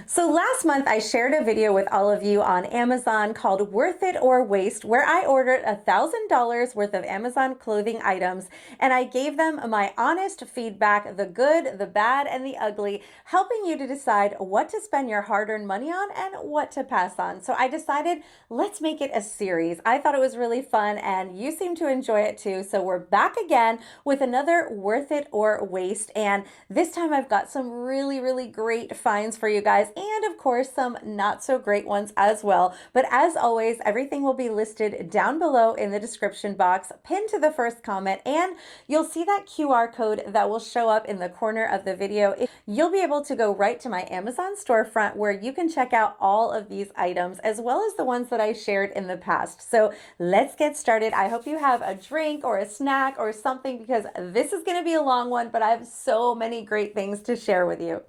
So last month I shared a video with all of you on Amazon called Worth It or Waste, where I ordered $1,000 worth of Amazon clothing items and I gave them my honest feedback, the good, the bad, and the ugly, helping you to decide what to spend your hard-earned money on and what to pass on. So I decided let's make it a series. I thought it was really fun and you seem to enjoy it too. So we're back again with another Worth It or Waste, and this time I've got some really great finds for you guys, and of course some not so great ones as well. But as always, everything will be listed down below in the description box, pinned to the first comment, and you'll see that QR code that will show up in the corner of the video. You'll be able to go right to my Amazon storefront where you can check out all of these items as well as the ones that I shared in the past. So let's get started. I hope you have a drink or a snack or something, because this is going to be a long one, but I have so many great things to share with you.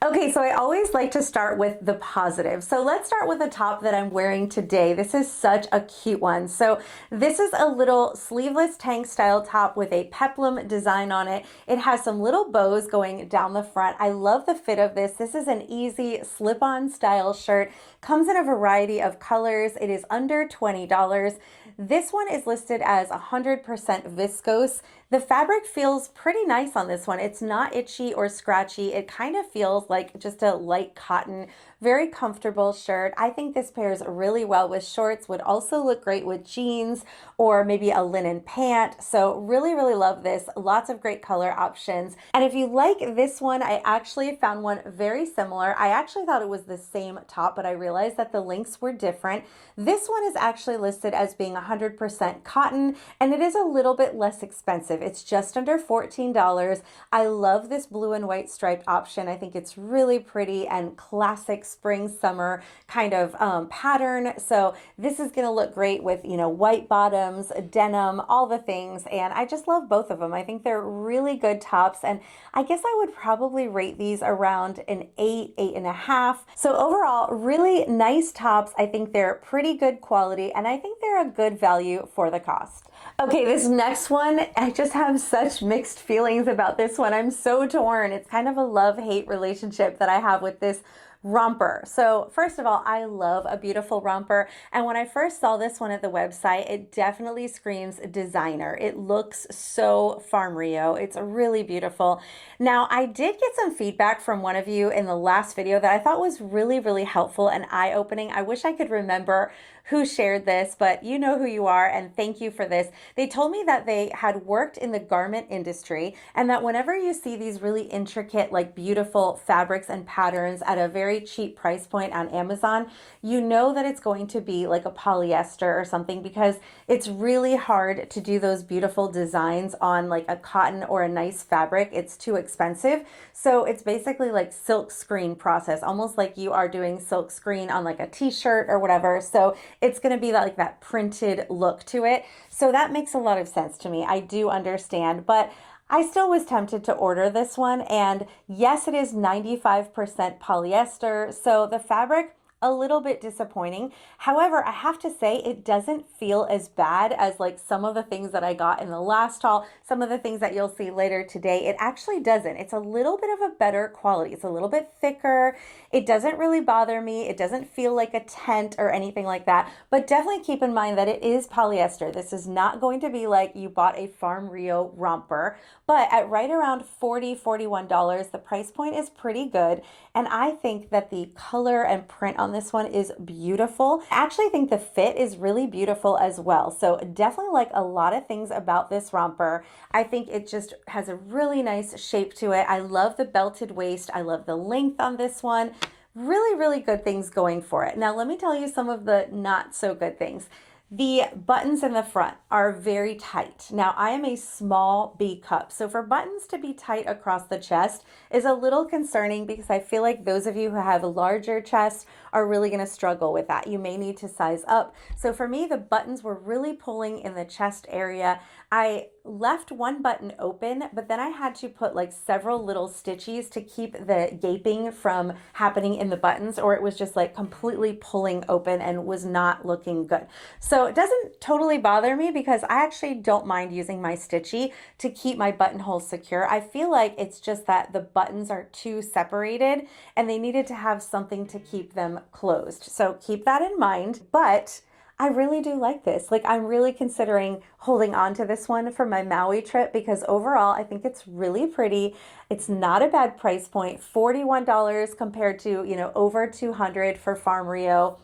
Okay, so I always like to start with the positive. So let's start with the top that I'm wearing today. This is such a cute one. So this is a little sleeveless tank style top with a peplum design on it. It has some little bows going down the front. I love the fit of this. This is an easy slip-on style shirt. Comes in a variety of colors. It is under $20. This one is listed as 100% viscose. The fabric feels pretty nice on this one. It's not itchy or scratchy. It kind of feels like just a light cotton, very comfortable shirt. I think this pairs really well with shorts, would also look great with jeans or maybe a linen pant. So really love this. Lots of great color options. And if you like this one, I actually found one very similar. I actually thought it was the same top, but I realized that the links were different. This one is actually listed as being 100% cotton, and it is a little bit less expensive. It's just under $14. I love this blue and white striped option. I think it's really pretty and classic spring summer kind of pattern. So this is going to look great with, you know, white bottoms, denim, all the things. And I just love both of them. I think they're really good tops. And I guess I would probably rate these around an 8.5. So overall, really nice tops. I think they're pretty good quality, and I think they're a good value for the cost. Okay, this next one, I just have such mixed feelings about this one. I'm so torn. It's kind of a love-hate relationship that I have with this romper. So first of all, I love a beautiful romper. And when I first saw this one at the website, it definitely screams designer. It looks so Farm Rio. It's really beautiful. Now, I did get some feedback from one of you in the last video that I thought was really helpful and eye-opening. I wish I could remember who shared this, but you know who you are, and thank you for this. They told me that they had worked in the garment industry, and that whenever you see these really intricate, like beautiful fabrics and patterns at a very cheap price point on Amazon, you know that it's going to be like a polyester or something, because it's really hard to do those beautiful designs on like a cotton or a nice fabric. It's too expensive. So it's basically like silk screen process, almost like you are doing silk screen on like a t-shirt or whatever. So it's going to be like that printed look to it. So that makes a lot of sense to me. I do understand, but I still was tempted to order this one. And yes, it is 95% polyester. So the fabric, a little bit disappointing. However, I have to say it doesn't feel as bad as like some of the things that I got in the last haul, some of the things that you'll see later today. It actually doesn't. It's a little bit of a better quality. It's a little bit thicker. It doesn't really bother me. It doesn't feel like a tent or anything like that, but definitely keep in mind that it is polyester. This is not going to be like you bought a Farm Rio romper, but at right around $40, $41, the price point is pretty good. And I think that the color and print on this one is beautiful. I actually think the fit is really beautiful as well. So definitely like a lot of things about this romper. I think it just has a really nice shape to it. I love the belted waist. I love the length on this one. Really good things going for it. Now let me tell you some of the not so good things. The buttons in the front are very tight. Now, I am a small B cup, so for buttons to be tight across the chest is a little concerning, because I feel like those of you who have a larger chest are really going to struggle with that. You may need to size up. So for me, the buttons were really pulling in the chest area. I left one button open, but then I had to put like several little stitches to keep the gaping from happening in the buttons, or it was just like completely pulling open and was not looking good. So it doesn't totally bother me because I actually don't mind using my stitchy to keep my buttonholes secure. I feel like it's just that the buttons are too separated and they needed to have something to keep them closed. So keep that in mind. But I really do like this. Like, I'm really considering holding on to this one for my Maui trip because overall I think it's really pretty. It's not a bad price point, $41 compared to, over 200 for Farm Rio.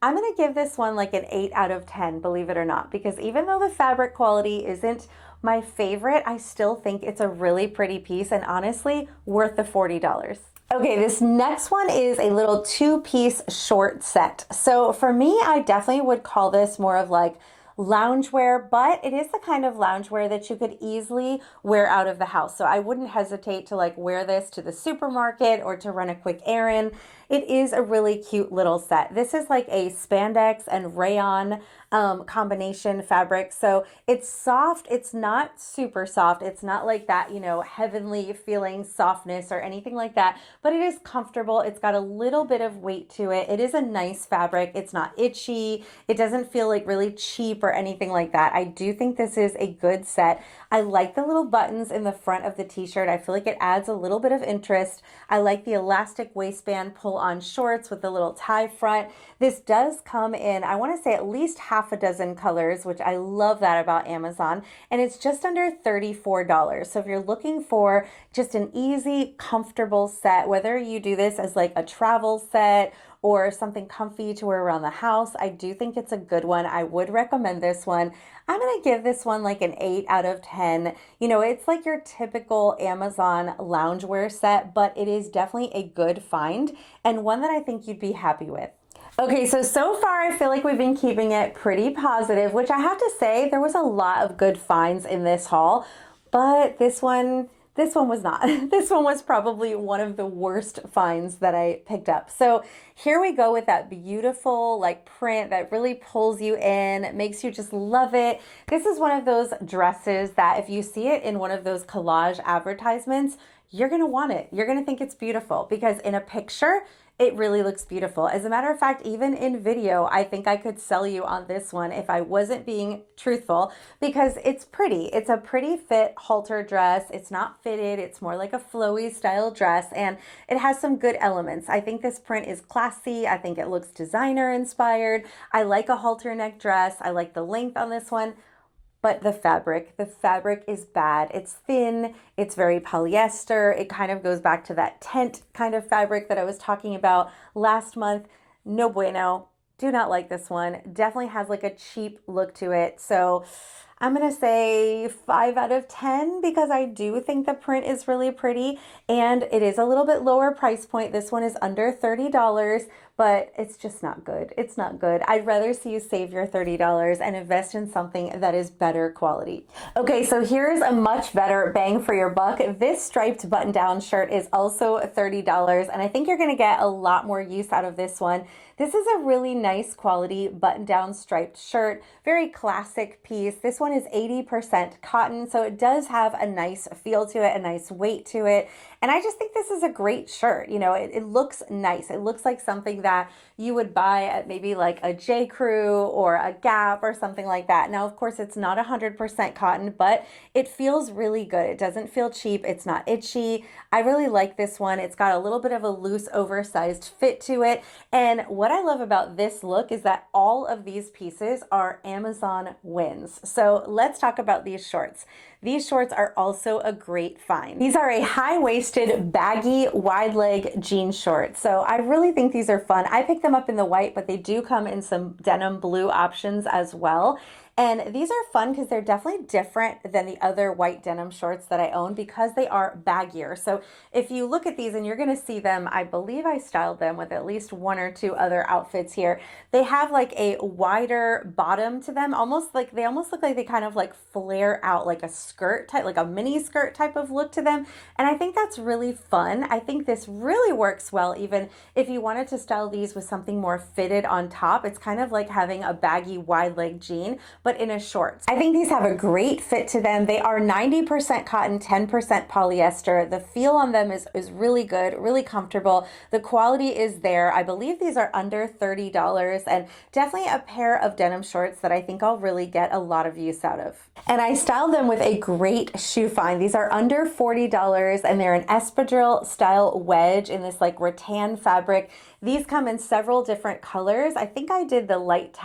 I'm going to give this one like an 8 out of 10, believe it or not, because even though the fabric quality isn't my favorite, I still think it's a really pretty piece and honestly worth the $40. Okay, this next one is a little two-piece short set. So for me, I definitely would call this more of like loungewear, but it is the kind of loungewear that you could easily wear out of the house. So I wouldn't hesitate to like wear this to the supermarket or to run a quick errand. It is a really cute little set. This is like a spandex and rayon combination fabric. So it's soft. It's not super soft. It's not like that, heavenly feeling softness or anything like that, but it is comfortable. It's got a little bit of weight to it. It is a nice fabric. It's not itchy. It doesn't feel like really cheap or anything like that. I do think this is a good set. I like the little buttons in the front of the t-shirt. I feel like it adds a little bit of interest. I like the elastic waistband pull-on shorts with the little tie front. This does come in, I want to say at least half a dozen colors, which I love that about Amazon. And it's just under $34. So if you're looking for just an easy, comfortable set, whether you do this as like a travel set or something comfy to wear around the house, I do think it's a good one. I would recommend this one. I'm going to give this one like an 8 out of 10. It's like your typical Amazon loungewear set, but it is definitely a good find and one that I think you'd be happy with. Okay, so far I feel like we've been keeping it pretty positive, which I have to say there was a lot of good finds in this haul, but this one was not. This one was probably one of the worst finds that I picked up. So here we go with that beautiful like print that really pulls you in, makes you just love it. This is one of those dresses that if you see it in one of those collage advertisements, you're gonna want it. You're gonna think it's beautiful because in a picture, it really looks beautiful. As a matter of fact, even in video, I think I could sell you on this one if I wasn't being truthful because it's pretty. It's a pretty fit halter dress. It's not fitted. It's more like a flowy style dress and it has some good elements. I think this print is classy. I think it looks designer inspired. I like a halter neck dress. I like the length on this one. But the fabric is bad. It's thin, it's very polyester. It kind of goes back to that tent kind of fabric that I was talking about last month. No bueno, do not like this one. Definitely has like a cheap look to it. So I'm gonna say 5 out of 10 because I do think the print is really pretty and it is a little bit lower price point. This one is under $30, but it's just not good. It's not good. I'd rather see you save your $30 and invest in something that is better quality. Okay, so here's a much better bang for your buck. This striped button-down shirt is also $30, and I think you're gonna get a lot more use out of this one. This is a really nice quality button-down striped shirt, very classic piece. This one is 80% cotton, so it does have a nice feel to it, a nice weight to it. And I just think this is a great shirt. It looks nice. It looks like something that you would buy at maybe like a J. Crew or a Gap or something like that. Now, of course, it's not 100% cotton, but it feels really good. It doesn't feel cheap. It's not itchy. I really like this one. It's got a little bit of a loose, oversized fit to it. And what I love about this look is that all of these pieces are Amazon wins. So let's talk about these shorts. These shorts are also a great find. These are a high-waisted, baggy, wide-leg jean short. So I really think these are fun. I picked them up in the white, but they do come in some denim blue options as well. And these are fun because they're definitely different than the other white denim shorts that I own because they are baggier. So if you look at these and you're going to see them, I believe I styled them with at least one or two other outfits here. They have like a wider bottom to them, they almost look like they kind of like flare out like a skirt type, like a mini skirt type of look to them. And I think that's really fun. I think this really works well even if you wanted to style these with something more fitted on top. It's kind of like having a baggy wide leg jean, but in a short. I think these have a great fit to them. They are 90% cotton, 10% polyester. The feel on them is really good, really comfortable. The quality is there. I believe these are under $30 and definitely a pair of denim shorts that I think I'll really get a lot of use out of. And I styled them with a great shoe find. These are under $40 and they're an espadrille style wedge in this like rattan fabric. These come in several different colors. I think I did the light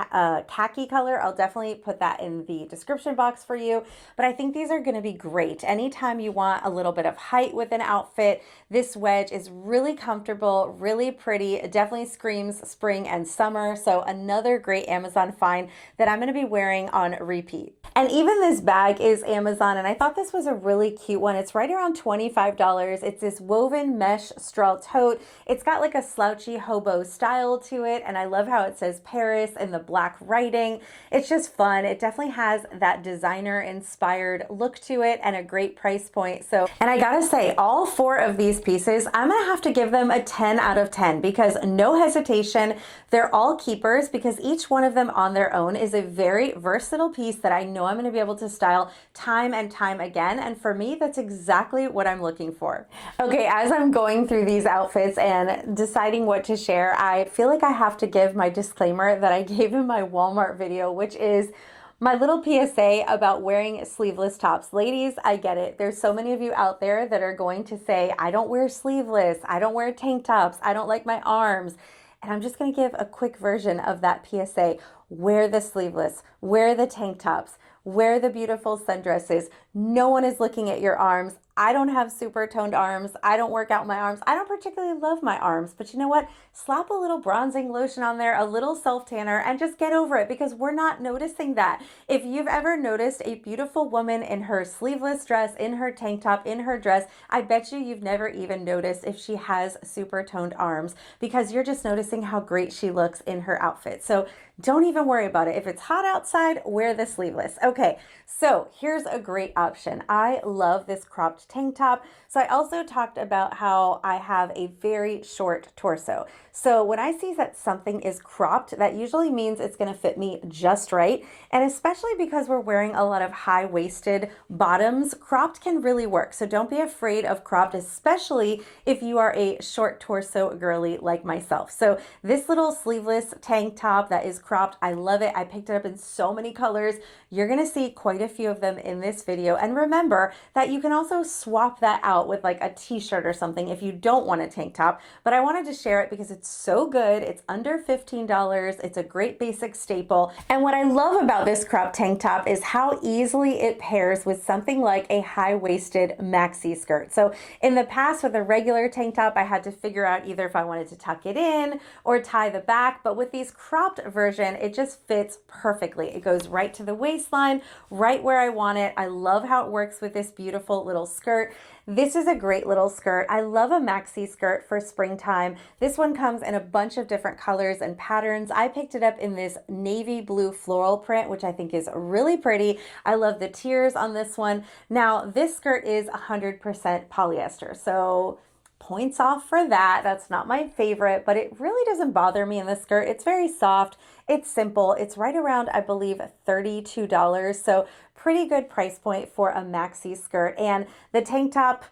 khaki color. I'll definitely put that in the description box for you. But I think these are going to be great. Anytime you want a little bit of height with an outfit, this wedge is really comfortable, really pretty. It definitely screams spring and summer. So another great Amazon find that I'm going to be wearing on repeat. And even this bag is Amazon, and I thought this was a really cute one. It's right around $25. It's this woven mesh straw tote. It's got like a slouchy hobo style to it, and I love how it says Paris in the black writing. It's just fun. It definitely has that designer inspired look to it and a great price point. So, and I gotta say, all four of these pieces, I'm gonna have to give them a 10 out of 10 because no hesitation, they're all keepers because each one of them on their own is a very versatile piece that I know I'm gonna be able to style time and time again. And for me, that's exactly what I'm looking for. Okay, as I'm going through these outfits and deciding what to share, I feel like I have to give my disclaimer that I gave in my Walmart video, which is my little PSA about wearing sleeveless tops. Ladies, I get it. There's so many of you out there that are going to say, I don't wear sleeveless, I don't wear tank tops, I don't like my arms. And I'm just gonna give a quick version of that PSA. Wear the sleeveless, wear the tank tops, wear the beautiful sundresses. No one is looking at your arms. I don't have super toned arms. I don't work out my arms. I don't particularly love my arms, but you know what? Slap a little bronzing lotion on there, a little self-tanner, and just get over it because we're not noticing that. If you've ever noticed a beautiful woman in her sleeveless dress, in her tank top, in her dress, I bet you've never even noticed if she has super toned arms because you're just noticing how great she looks in her outfit. So don't even worry about it. If it's hot outside, wear the sleeveless. Okay, so here's a great option. I love this cropped tank top. So I also talked about how I have a very short torso. So when I see that something is cropped, that usually means it's going to fit me just right. And especially because we're wearing a lot of high-waisted bottoms, cropped can really work. So don't be afraid of cropped, especially if you are a short torso girly like myself. So this little sleeveless tank top that is cropped, I love it. I picked it up in so many colors. You're going to see quite a few of them in this video. And remember that you can also swap that out with like a t-shirt or something if you don't want a tank top. But I wanted to share it because it's so good. It's under $15. It's a great basic staple. And what I love about this crop tank top is how easily it pairs with something like a high-waisted maxi skirt. So in the past with a regular tank top, I had to figure out either if I wanted to tuck it in or tie the back. But with these cropped version, it just fits perfectly. It goes right to the waistline, right where I want it. I love how it works with this beautiful little skirt. This is a great little skirt. I love a maxi skirt for springtime. This one comes in a bunch of different colors and patterns. I picked it up in this navy blue floral print, which I think is really pretty. I love the tiers on this one. Now, this skirt is 100% polyester, so points off for that. That's not my favorite, but it really doesn't bother me in the skirt. It's very soft. It's simple. It's right around, I believe, $32. So pretty good price point for a maxi skirt. And the tank top,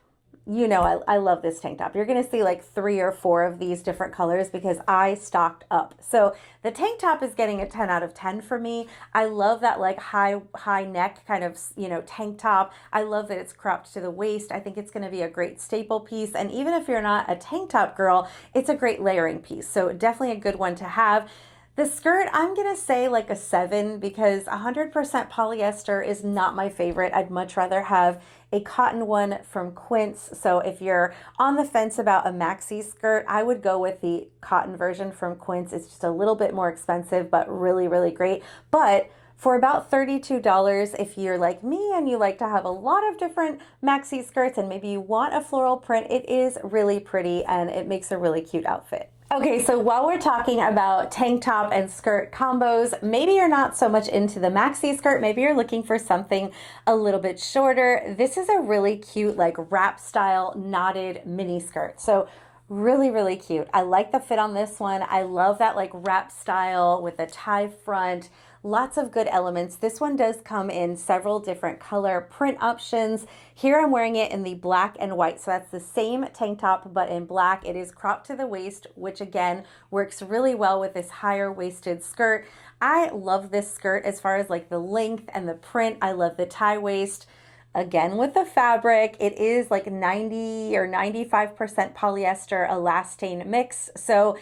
you know, I love this tank top. You're going to see like 3 or 4 of these different colors because I stocked up. So the tank top is getting a 10 out of 10 for me. I love that like high neck kind of, you know, tank top. I love that it's cropped to the waist. I think it's going to be a great staple piece. And even if you're not a tank top girl, it's a great layering piece. So definitely a good one to have. The skirt, I'm going to say like a 7 because 100% polyester is not my favorite. I'd much rather have a cotton one from Quince. So if you're on the fence about a maxi skirt, I would go with the cotton version from Quince. It's just a little bit more expensive, but really, really great. But for about $32, if you're like me and you like to have a lot of different maxi skirts and maybe you want a floral print, it is really pretty and it makes a really cute outfit. Okay, so while we're talking about tank top and skirt combos, maybe you're not so much into the maxi skirt, maybe you're looking for something a little bit shorter. This is a really cute like wrap style knotted mini skirt. So Really, really cute. I like the fit on this one. I love that like wrap style with a tie front. Lots of good elements. This one does come in several different color print options. Here I'm wearing it in the black and white. So that's the same tank top, but in black. It is cropped to the waist, which again works really well with this higher waisted skirt. I love this skirt as far as like the length and the print. I love the tie waist. Again, with the fabric, it is like 90 or 95% polyester elastane mix. So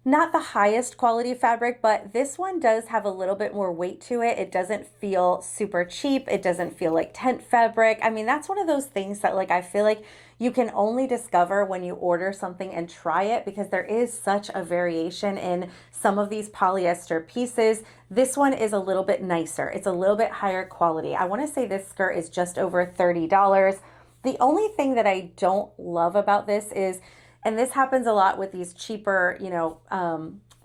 not the highest quality fabric, but this one does have a little bit more weight to it. It doesn't feel super cheap. It doesn't feel like tent fabric. I mean, that's one of those things that like I feel like you can only discover when you order something and try it, because there is such a variation in some of these polyester pieces. This one is a little bit nicer. It's a little bit higher quality. I want to say this skirt is just over $30. The only thing that I don't love about this is, and this happens a lot with these cheaper,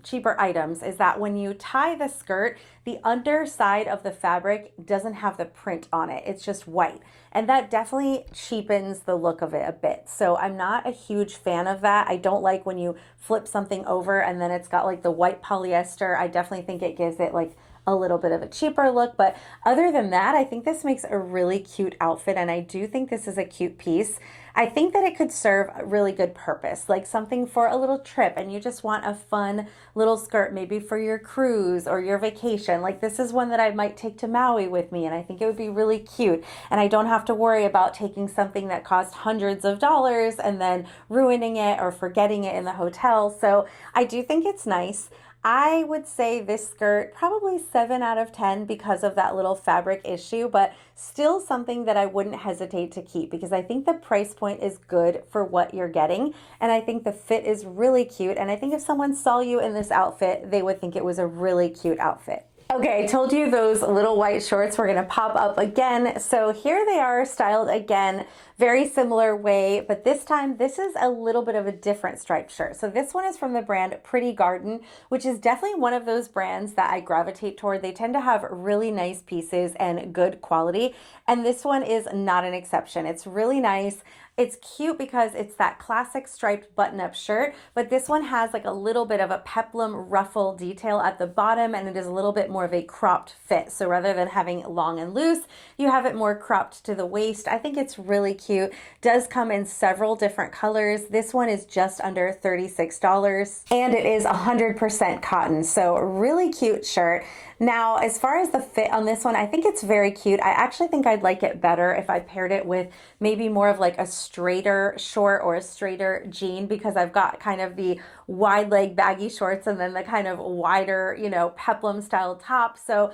cheaper items, is that when you tie the skirt, the underside of the fabric doesn't have the print on it. It's just white. And that definitely cheapens the look of it a bit. So I'm not a huge fan of that. I don't like when you flip something over and then it's got like the white polyester. I definitely think it gives it like a little bit of a cheaper look. But other than that, I think this makes a really cute outfit. And I do think this is a cute piece. I think that it could serve a really good purpose, like something for a little trip and you just want a fun little skirt, maybe for your cruise or your vacation. Like this is one that I might take to Maui with me, and I think it would be really cute. And I don't have to worry about taking something that cost hundreds of dollars and then ruining it or forgetting it in the hotel. So I do think it's nice. I would say this skirt probably 7 out of 10 because of that little fabric issue, but still something that I wouldn't hesitate to keep because I think the price point is good for what you're getting. And I think the fit is really cute. And I think if someone saw you in this outfit, they would think it was a really cute outfit. Okay, I told you those little white shorts were gonna pop up again. So here they are styled again, very similar way, but this time this is a little bit of a different striped shirt. So this one is from the brand Pretty Garden, which is definitely one of those brands that I gravitate toward. They tend to have really nice pieces and good quality. And this one is not an exception. It's really nice. It's cute because it's that classic striped button-up shirt, but this one has like a little bit of a peplum ruffle detail at the bottom, and it is a little bit more of a cropped fit. So rather than having long and loose, you have it more cropped to the waist. I think it's really cute. Does come in several different colors. This one is just under $36, and it is 100% cotton. So really cute shirt. Now, as far as the fit on this one, I think it's very cute. I actually think I'd like it better if I paired it with maybe more of like a straighter short or a straighter jean, because I've got kind of the wide leg baggy shorts and then the kind of wider, peplum style top. So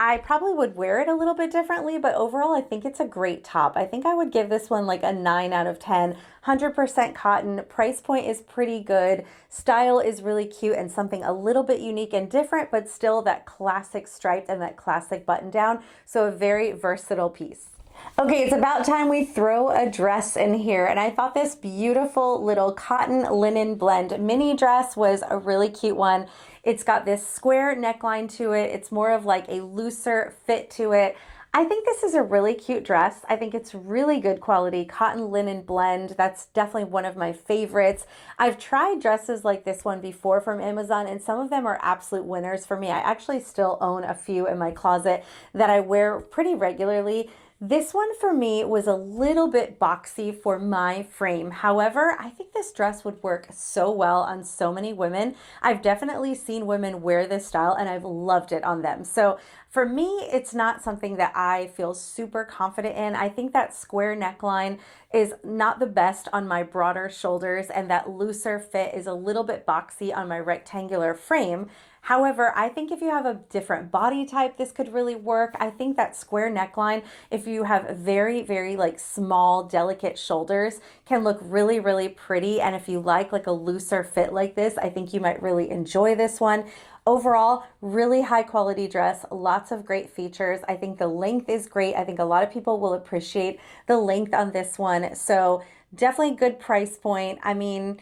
I probably would wear it a little bit differently, but overall, I think it's a great top. I think I would give this one like a 9 out of 10. 100% cotton. Price point is pretty good. Style is really cute and something a little bit unique and different, but still that classic striped and that classic button down. So a very versatile piece. Okay, it's about time we throw a dress in here, and I thought this beautiful little cotton linen blend mini dress was a really cute one. It's got this square neckline to it. It's more of like a looser fit to it. I think this is a really cute dress. I think it's really good quality cotton linen blend. That's definitely one of my favorites. I've tried dresses like this one before from Amazon, and some of them are absolute winners for me. I actually still own a few in my closet that I wear pretty regularly. This one for me was a little bit boxy for my frame. However, I think this dress would work so well on so many women. I've definitely seen women wear this style and I've loved it on them. So for me, it's not something that I feel super confident in. I think that square neckline is not the best on my broader shoulders, and that looser fit is a little bit boxy on my rectangular frame. However, I think if you have a different body type, this could really work. I think that square neckline, if you have very, very like small, delicate shoulders, can look really, really pretty. And if you like a looser fit like this, I think you might really enjoy this one. Overall, really high quality dress, lots of great features. I think the length is great. I think a lot of people will appreciate the length on this one. So definitely good price point. I mean,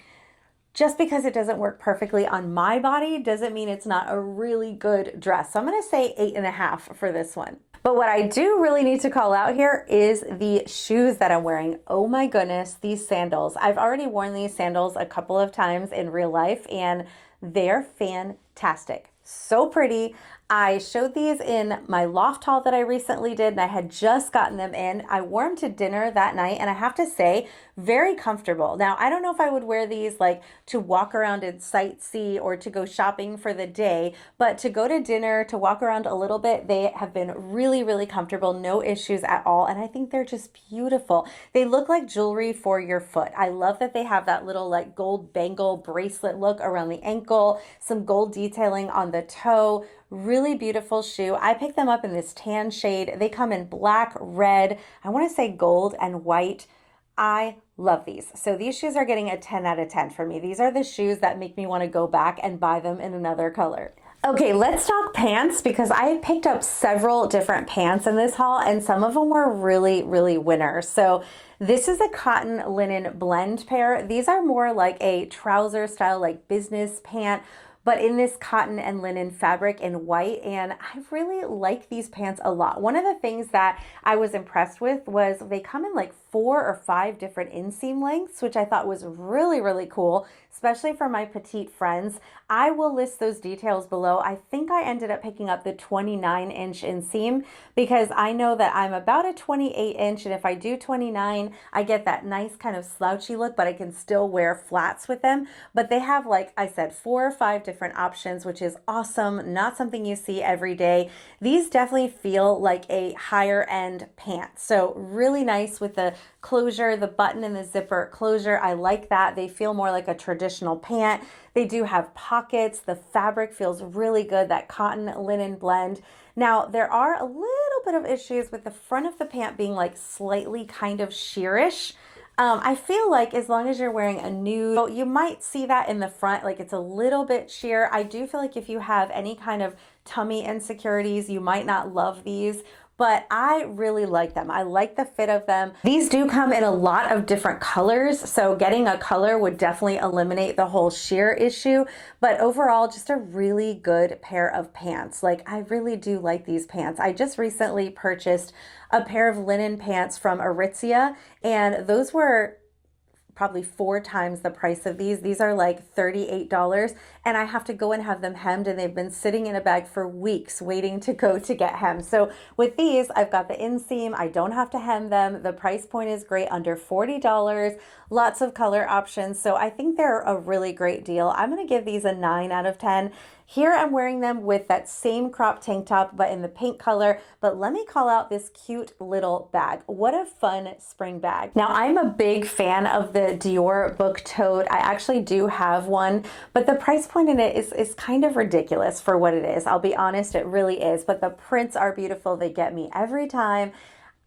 just because it doesn't work perfectly on my body doesn't mean it's not a really good dress. So I'm going to say 8.5 for this one. But what I do really need to call out here is the shoes that I'm wearing. Oh my goodness, these sandals. I've already worn these sandals a couple of times in real life and they're fantastic. So pretty. I showed these in my loft haul that I recently did and I had just gotten them in. I wore them to dinner that night and I have to say, very comfortable. Now, I don't know if I would wear these like to walk around and sightsee or to go shopping for the day, but to go to dinner, to walk around a little bit, they have been really, really comfortable, no issues at all. And I think they're just beautiful. They look like jewelry for your foot. I love that they have that little like gold bangle bracelet look around the ankle, some gold detailing on the toe. Really beautiful shoe. I picked them up in this tan shade. They come in black, red, I want to say gold and white. I love these. So these shoes are getting a 10 out of 10 for me. These are the shoes that make me want to go back and buy them in another color. Okay, let's talk pants because I picked up several different pants in this haul and some of them were really, really winner. So this is a cotton linen blend pair. These are more like a trouser style, like business pant, but in this cotton and linen fabric in white, and I really like these pants a lot. One of the things that I was impressed with was they come in like 4 or 5 different inseam lengths, which I thought was really, really cool, especially for my petite friends. I will list those details below. I think I ended up picking up the 29-inch inseam because I know that I'm about a 28-inch, and if I do 29, I get that nice kind of slouchy look, but I can still wear flats with them. But they have, like I said, 4 or 5 different options, which is awesome. Not something you see every day. These definitely feel like a higher end pant. So really nice with the closure, the button and the zipper closure. I like that. They feel more like a traditional pant. They do have pockets. The fabric feels really good, that cotton linen blend. Now, there are a little bit of issues with the front of the pant being like slightly kind of sheerish. I feel like as long as you're wearing a nude, you might see that in the front, like it's a little bit sheer. I do feel like if you have any kind of tummy insecurities, you might not love these, but I really like them. I like the fit of them. These do come in a lot of different colors, so getting a color would definitely eliminate the whole sheer issue, but overall, just a really good pair of pants. Like, I really do like these pants. I just recently purchased a pair of linen pants from Aritzia, and those were probably 4 times the price of these. These are like $38 and I have to go and have them hemmed, and they've been sitting in a bag for weeks waiting to go to get hemmed. So with these, I've got the inseam. I don't have to hem them. The price point is great, under $40, lots of color options. So I think they're a really great deal. I'm going to give these a 9 out of 10. Here I'm wearing them with that same crop tank top, but in the pink color. But let me call out this cute little bag. What a fun spring bag. Now, I'm a big fan of the Dior book tote. I actually do have one, but the price point in it is kind of ridiculous for what it is. I'll be honest, it really is. But the prints are beautiful. They get me every time.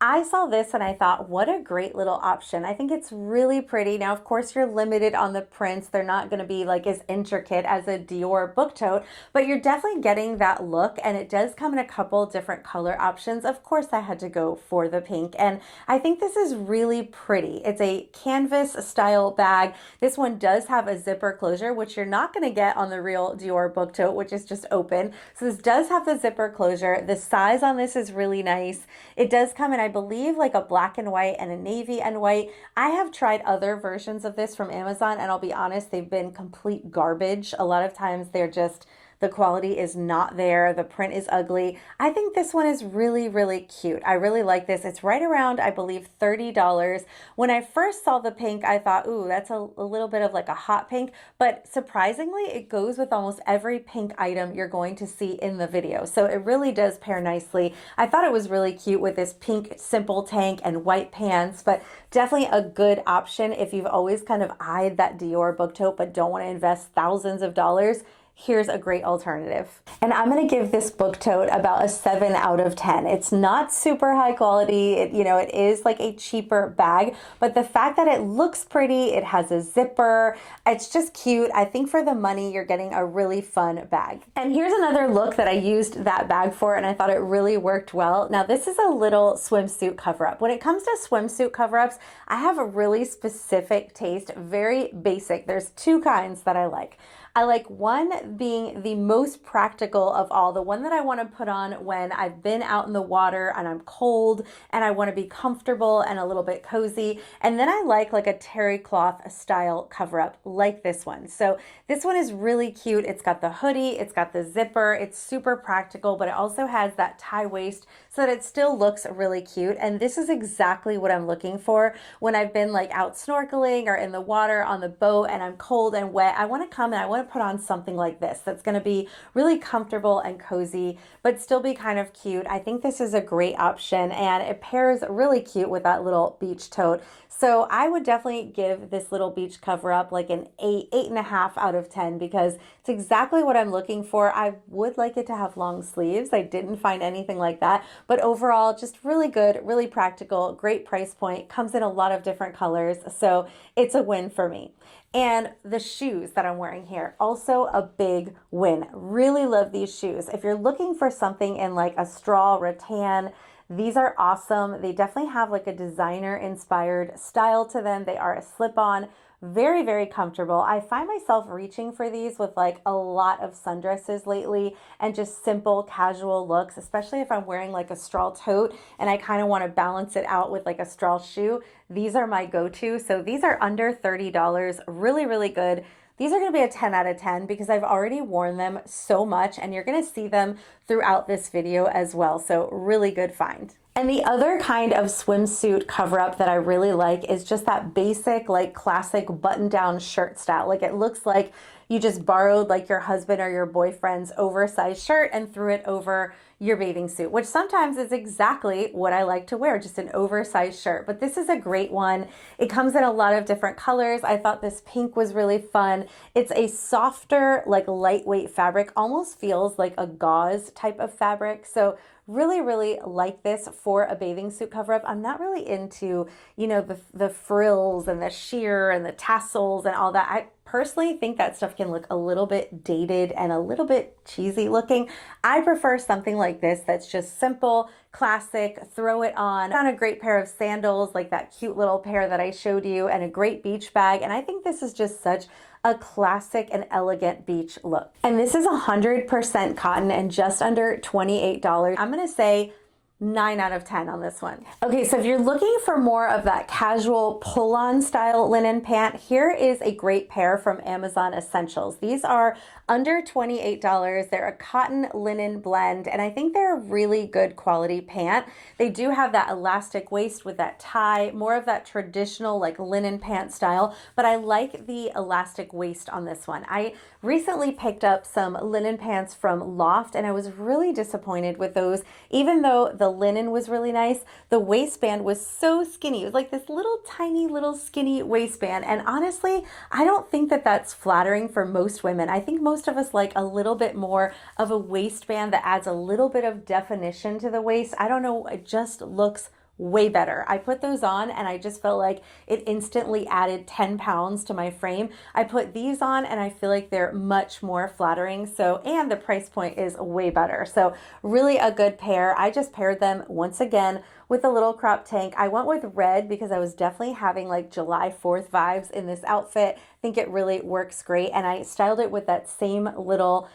I saw this and I thought, what a great little option. I think it's really pretty. Now, of course, you're limited on the prints. They're not going to be like as intricate as a Dior book tote, but you're definitely getting that look, and it does come in a couple different color options. Of course, I had to go for the pink, and I think this is really pretty. It's a canvas style bag. This one does have a zipper closure, which you're not going to get on the real Dior book tote, which is just open. So this does have the zipper closure. The size on this is really nice. It does come in, I believe, like a black and white and a navy and white. I have tried other versions of this from Amazon, and I'll be honest, they've been complete garbage. A lot of times they're just, the quality is not there. The print is ugly. I think this one is really, really cute. I really like this. It's right around, I believe, $30. When I first saw the pink, I thought, ooh, that's a little bit of like a hot pink, but surprisingly, it goes with almost every pink item you're going to see in the video. So it really does pair nicely. I thought it was really cute with this pink simple tank and white pants, but definitely a good option if you've always kind of eyed that Dior book tote but don't want to invest thousands of dollars. Here's a great alternative. And I'm gonna give this book tote about a 7 out of 10. It's not super high quality. It is like a cheaper bag, but the fact that it looks pretty, it has a zipper, it's just cute. I think for the money, you're getting a really fun bag. And here's another look that I used that bag for, and I thought it really worked well. Now, this is a little swimsuit cover-up. When it comes to swimsuit cover-ups, I have a really specific taste, very basic. There's 2 kinds that I like. I like one being the most practical of all, the one that I want to put on when I've been out in the water and I'm cold and I want to be comfortable and a little bit cozy. And then I like a terry cloth style cover up like this one. So this one is really cute. It's got the hoodie, it's got the zipper, it's super practical, but it also has that tie waist so that it still looks really cute. And this is exactly what I'm looking for when I've been like out snorkeling or in the water on the boat and I'm cold and wet. I want to come and I want to put on something like this that's going to be really comfortable and cozy, but still be kind of cute. I think this is a great option and it pairs really cute with that little beach tote. So I would definitely give this little beach cover up like an 8.5 out of 10 because it's exactly what I'm looking for. I would like it to have long sleeves. I didn't find anything like that, but overall just really good, really practical, great price point, comes in a lot of different colors. So it's a win for me. And the shoes that I'm wearing here, also a big win. Really love these shoes. If you're looking for something in like a straw rattan, these are awesome. They definitely have like a designer inspired style to them. They are a slip-on, very, very comfortable. I find myself reaching for these with like a lot of sundresses lately and just simple casual looks, especially if I'm wearing like a straw tote and I kind of want to balance it out with like a straw shoe. These are my go-to. So these are under $30, really, really good. These are going to be a 10 out of 10 because I've already worn them so much and you're going to see them throughout this video as well. So really good find. And the other kind of swimsuit cover up that I really like is just that basic, like classic button down shirt style. Like it looks like you just borrowed like your husband or your boyfriend's oversized shirt and threw it over your bathing suit, which sometimes is exactly what I like to wear, just an oversized shirt. But this is a great one. It comes in a lot of different colors. I thought this pink was really fun. It's a softer, like lightweight fabric, almost feels like a gauze type of fabric. So really, really like this for a bathing suit cover up. I'm not really into, you know, the frills and the sheer and the tassels and all that. I personally think that stuff can look a little bit dated and a little bit cheesy looking. I prefer something like this that's just simple, classic, throw it on a great pair of sandals, like that cute little pair that I showed you, and a great beach bag. And I think this is just such a classic and elegant beach look. And this is 100% cotton and just under $28. I'm gonna say 9 out of 10 on this one. Okay, so if you're looking for more of that casual pull-on style linen pant, here is a great pair from Amazon Essentials. These are under $28. They're a cotton linen blend, and I think they're a really good quality pant. They do have that elastic waist with that tie, more of that traditional like linen pant style, but I like the elastic waist on this one. I recently picked up some linen pants from Loft, and I was really disappointed with those. Even though the linen was really nice, the waistband was so skinny. It was like this little tiny little skinny waistband, and honestly, I don't think that that's flattering for most women. I think most of us like a little bit more of a waistband that adds a little bit of definition to the waist. I don't know, it just looks way better. I put those on and I just felt like it instantly added 10 pounds to my frame. I put these on and I feel like they're much more flattering. So, and the price point is way better. So really a good pair. I just paired them once again with a little crop tank. I went with red because I was definitely having like July 4th vibes in this outfit. I think it really works great. And I styled it with that same little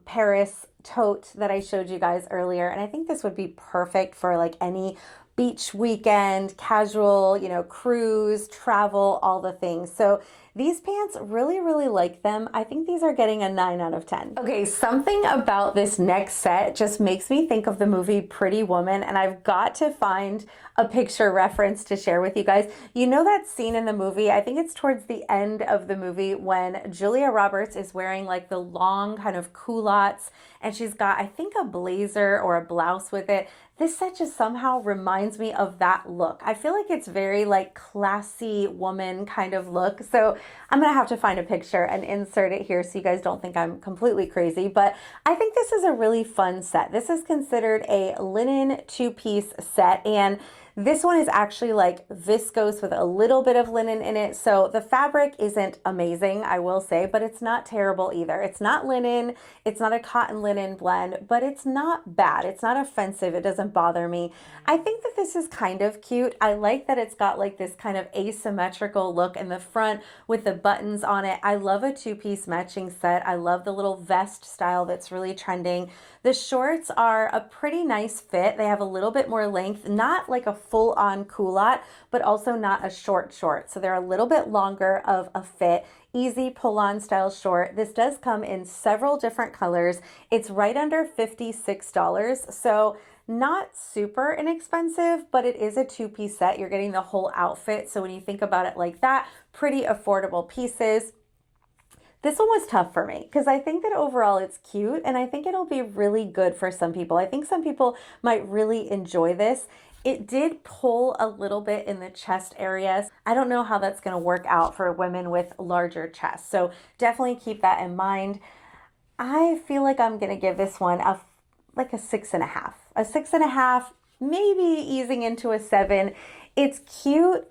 Paris tote that I showed you guys earlier. And I think this would be perfect for like any beach weekend, casual, you know, cruise, travel, all the things. So these pants, really, really like them. I think these are getting a 9 out of 10. Okay, something about this next set just makes me think of the movie Pretty Woman, and I've got to find a picture reference to share with you guys. You know that scene in the movie, I think it's towards the end of the movie, when Julia Roberts is wearing like the long kind of culottes, and she's got, I think, a blazer or a blouse with it. This set just somehow reminds me of that look. I feel like it's very like classy woman kind of look. So I'm gonna have to find a picture and insert it here so you guys don't think I'm completely crazy, but I think this is a really fun set. This is considered a linen two-piece set, and This one is actually like viscose with a little bit of linen in it. So the fabric isn't amazing, I will say, but it's not terrible either. It's not linen, it's not a cotton linen blend, but it's not bad. It's not offensive. It doesn't bother me. I think that this is kind of cute. I like that it's got like this kind of asymmetrical look in the front with the buttons on it. I love a two-piece matching set. I love the little vest style that's really trending. The shorts are a pretty nice fit. They have a little bit more length, not like a full-on culotte, but also not a short short. So they're a little bit longer of a fit. Easy pull-on style short. This does come in several different colors. It's right under $56. So not super inexpensive, but it is a two-piece set. You're getting the whole outfit. So when you think about it like that, pretty affordable pieces. This one was tough for me because I think that overall it's cute and I think it'll be really good for some people. I think some people might really enjoy this. It did pull a little bit in the chest areas. I don't know how that's going to work out for women with larger chests. So definitely keep that in mind. I feel like I'm going to give this one like a 6.5. A 6.5, maybe easing into a 7. It's cute.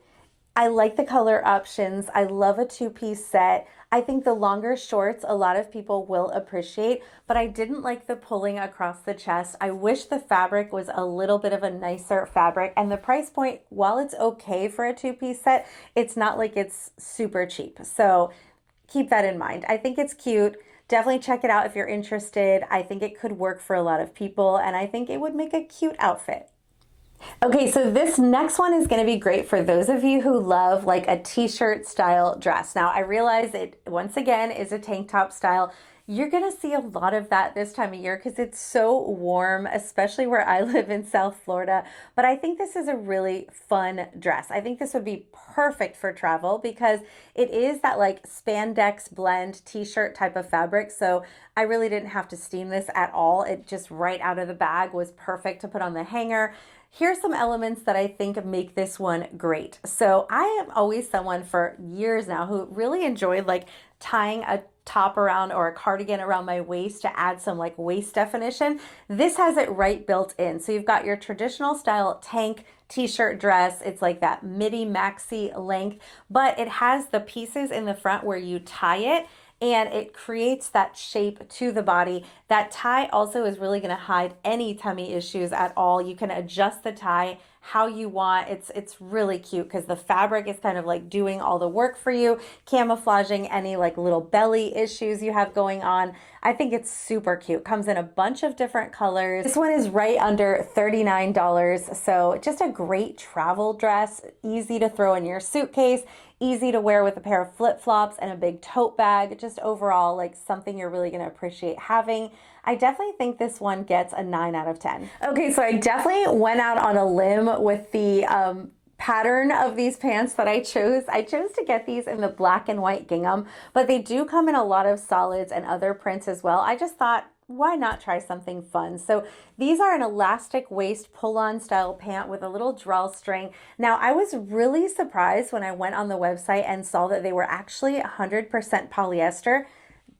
I like the color options. I love a two-piece set. I think the longer shorts, a lot of people will appreciate, but I didn't like the pulling across the chest. I wish the fabric was a little bit of a nicer fabric, and the price point, while it's okay for a two-piece set, it's not like it's super cheap. So keep that in mind. I think it's cute. Definitely check it out if you're interested. I think it could work for a lot of people, and I think it would make a cute outfit. Okay, so this next one is going to be great for those of you who love like a t-shirt style dress. Now, I realize it once again is a tank top style. You're going to see a lot of that this time of year because it's so warm, especially where I live in South Florida. But I think this is a really fun dress. I think this would be perfect for travel because it is that like spandex blend t-shirt type of fabric. So I really didn't have to steam this at all. It just right out of the bag was perfect to put on the hanger. Here's some elements that I think make this one great. So I am always someone for years now who really enjoyed like tying a top around or a cardigan around my waist to add some like waist definition. This has it right built in. So you've got your traditional style tank t-shirt dress. It's like that midi maxi length, but it has the pieces in the front where you tie it and it creates that shape to the body. That tie also is really going to hide any tummy issues at all. You can adjust the tie how you want. It's really cute because the fabric is kind of like doing all the work for you, camouflaging any like little belly issues you have going on. I think it's super cute. Comes in a bunch of different colors. This one is right under $39. So just a great travel dress, easy to throw in your suitcase, easy to wear with a pair of flip-flops and a big tote bag. Just overall like something you're really going to appreciate having. I definitely think this one gets a 9 out of 10. Okay, so I definitely went out on a limb with the pattern of these pants that I chose. I chose to get these in the black and white gingham, but they do come in a lot of solids and other prints as well. I just thought, why not try something fun? So these are an elastic waist pull-on style pant with a little drawstring. Now, I was really surprised when I went on the website and saw that they were actually 100% polyester.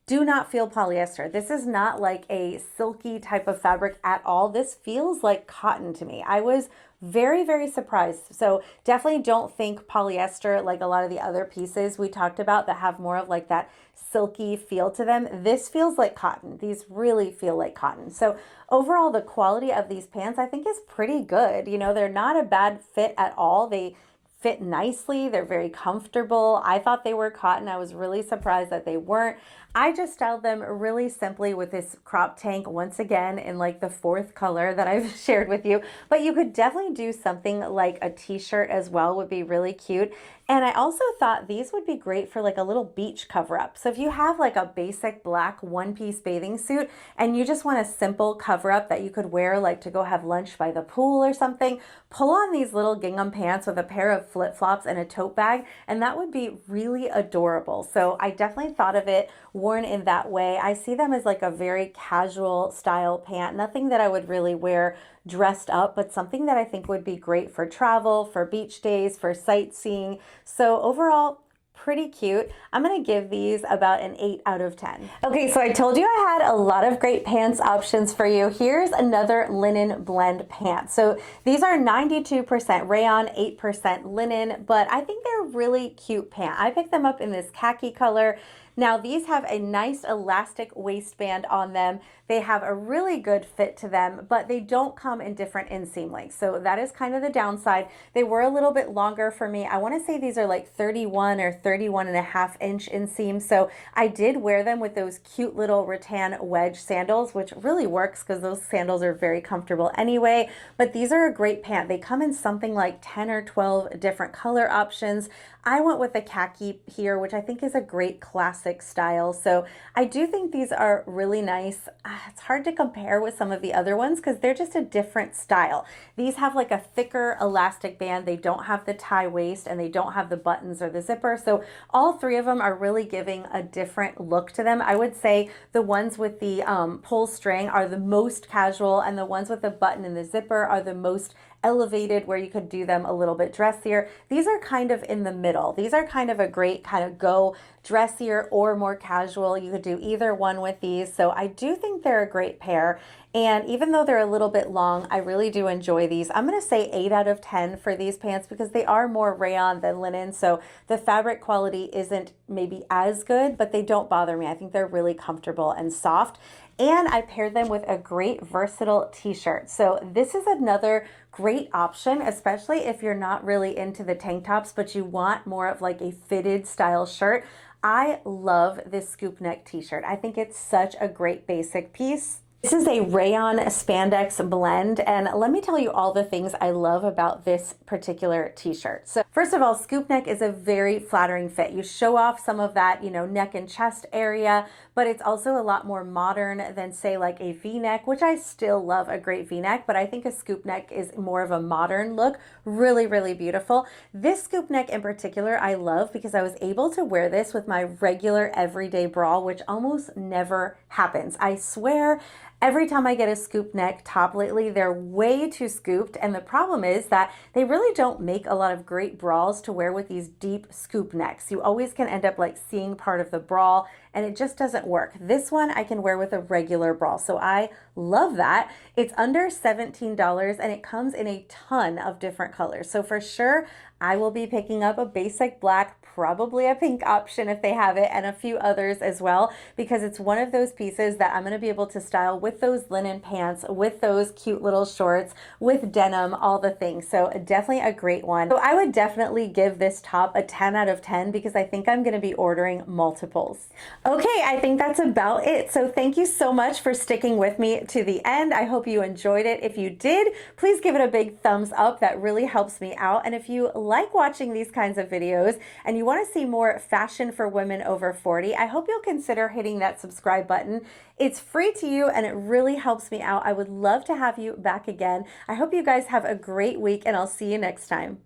Do not feel polyester. This is not like a silky type of fabric at all. This feels like cotton to me. I was very, very surprised. So definitely don't think polyester like a lot of the other pieces we talked about that have more of like that silky feel to them. This feels like cotton. These really feel like cotton. So overall, the quality of these pants I think is pretty good. You know, they're not a bad fit at all. They fit nicely. They're very comfortable. I thought they were cotton. I was really surprised that they weren't. I just styled them really simply with this crop tank, once again, in like the 4th color that I've shared with you. But you could definitely do something like a t-shirt as well, would be really cute. And I also thought these would be great for like a little beach cover up. So if you have like a basic black one-piece bathing suit and you just want a simple cover up that you could wear like to go have lunch by the pool or something, pull on these little gingham pants with a pair of flip-flops and a tote bag, and that would be really adorable. So I definitely thought of it worn in that way. I see them as like a very casual style pant, nothing that I would really wear dressed up, but something that I think would be great for travel, for beach days, for sightseeing. So overall, pretty cute. I'm gonna give these about an 8 out of 10. Okay, so I told you I had a lot of great pants options for you. Here's another linen blend pant. So these are 92% rayon, 8% linen, but I think they're really cute pant. I picked them up in this khaki color. Now these have a nice elastic waistband on them. They have a really good fit to them, but they don't come in different inseam lengths. So that is kind of the downside. They were a little bit longer for me. I want to say these are like 31 or 31.5 inch inseam. So I did wear them with those cute little rattan wedge sandals, which really works because those sandals are very comfortable anyway. But these are a great pant. They come in something like 10 or 12 different color options. I went with the khaki here, which I think is a great classic style. So I do think these are really nice. It's hard to compare with some of the other ones because they're just a different style. These have like a thicker elastic band. They don't have the tie waist and they don't have the buttons or the zipper. So all three of them are really giving a different look to them. I would say the ones with the pull string are the most casual, and the ones with the button and the zipper are the most elevated, where you could do them a little bit dressier. These are kind of in the middle. These are kind of a great kind of go dressier or more casual. You could do either one with these. So I do think they're a great pair. And even though they're a little bit long, I really do enjoy these. I'm going to say 8 out of 10 for these pants because they are more rayon than linen. So the fabric quality isn't maybe as good, but they don't bother me. I think they're really comfortable and soft. And I paired them with a great versatile t-shirt. So this is another great option, especially if you're not really into the tank tops, but you want more of like a fitted style shirt. I love this scoop neck t-shirt. I think it's such a great basic piece. This is a rayon spandex blend, and let me tell you all the things I love about this particular t-shirt. So first of all, scoop neck is a very flattering fit. You show off some of that, neck and chest area, but it's also a lot more modern than say like a V-neck, which I still love a great V-neck, but I think a scoop neck is more of a modern look. Really, really beautiful. This scoop neck in particular, I love because I was able to wear this with my regular everyday bra, which almost never happens. I swear, every time I get a scoop neck top lately, they're way too scooped. And the problem is that they really don't make a lot of great bras to wear with these deep scoop necks. You always can end up like seeing part of the bra, and it just doesn't work. This one I can wear with a regular bra, so I love that. It's under $17 and it comes in a ton of different colors. So for sure, I will be picking up a basic black, probably a pink option if they have it, and a few others as well, because it's one of those pieces that I'm going to be able to style with those linen pants, with those cute little shorts, with denim, all the things. So definitely a great one. So I would definitely give this top a 10 out of 10 because I think I'm going to be ordering multiples. Okay, I think that's about it. So thank you so much for sticking with me to the end. I hope you enjoyed it. If you did, please give it a big thumbs up. That really helps me out. And if you like watching these kinds of videos and you want to see more fashion for women over 40, I hope you'll consider hitting that subscribe button. It's free to you and it really helps me out. I would love to have you back again. I hope you guys have a great week and I'll see you next time.